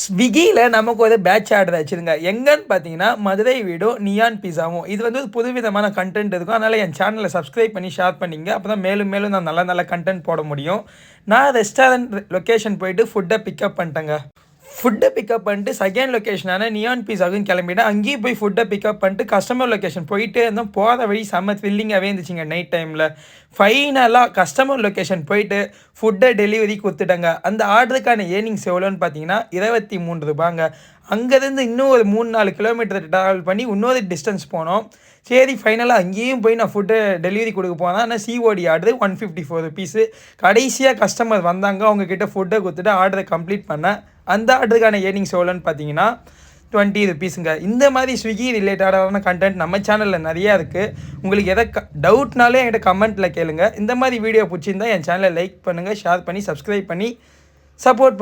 ஸ்விக்கியில் நமக்கு ஒரு batch order ஆச்சுருங்க. எங்கன்னு பார்த்தீங்கன்னா, மதுரை வீடும், நியான் பிஸாவும். இது வந்து ஒரு புதுவிதமான கன்டென்ட் இருக்கும். அதனால என் சேனலை சப்ஸ்கிரைப் பண்ணி ஷேர் பண்ணிங்க. அப்பதான் மேலும் மேலும் நான் நல்ல நல்ல கன்டென்ட் போட முடியும். நான் ரெஸ்டாரண்ட் லொகேஷன் போயிட்டு ஃபுட்டை பிக்கப் பண்ணிட்டேங்க. ஃபுட்டை பிக்கப் பண்ணிட்டு செகண்ட் லொகேஷனான நியான் பிஸாவுக்கும் கிளம்பிட்டேன். அங்கேயும் போய் ஃபுட்டை பிக்கப் பண்ணிட்டு கஸ்டமர் லொகேஷன் போயிட்டே இருந்தோம். போகிற வழி செம்ம த்ரில்லிங்காகவே இருந்துச்சுங்க நைட் டைமில். ஃபைனலாக கஸ்டமர் லொகேஷன் போயிட்டு ஃபுட்டை டெலிவரி கொடுத்துட்டேங்க. அந்த ஆர்டருக்கான ஏர்னிங்ஸ் எவ்வளோன்னு பார்த்தீங்கன்னா ரூ. 23. அங்கேருந்து இன்னும் ஒரு 3-4 கிலோமீட்டர் ட்ராவல் பண்ணி இன்னொரு டிஸ்டன்ஸ் போனோம். சரி ஃபைனலாக அங்கேயும் போய் நான் ஃபுட்டு டெலிவரி கொடுக்க போனேன். ஆனால் சிஓடி ஆர்டரு ₹154. கடைசியாக கஸ்டமர் வந்தாங்க. அவங்கக்கிட்ட ஃபுட்டை கொடுத்துட்டு ஆர்டரை கம்ப்ளீட் பண்ணேன். அந்த ஆர்டருக்கான ஏர்னிங்ஸ் எவ்வளோன்னு பார்த்தீங்கன்னா ₹20. இந்த மாதிரி ஸ்விக்கி ரிலேட்டடான கண்டென்ட் நம்ம சேனலில் நிறையா இருக்குது. உங்களுக்கு எதை டவுட்னாலே என்கிட்ட கமெண்ட்டில் கேளுங்க. இந்த மாதிரி வீடியோ பிடிச்சிருந்தா என் சேனலை லைக் பண்ணுங்கள், ஷேர் பண்ணி சப்ஸ்கிரைப் பண்ணி சப்போர்ட் பண்ணுங்கள்.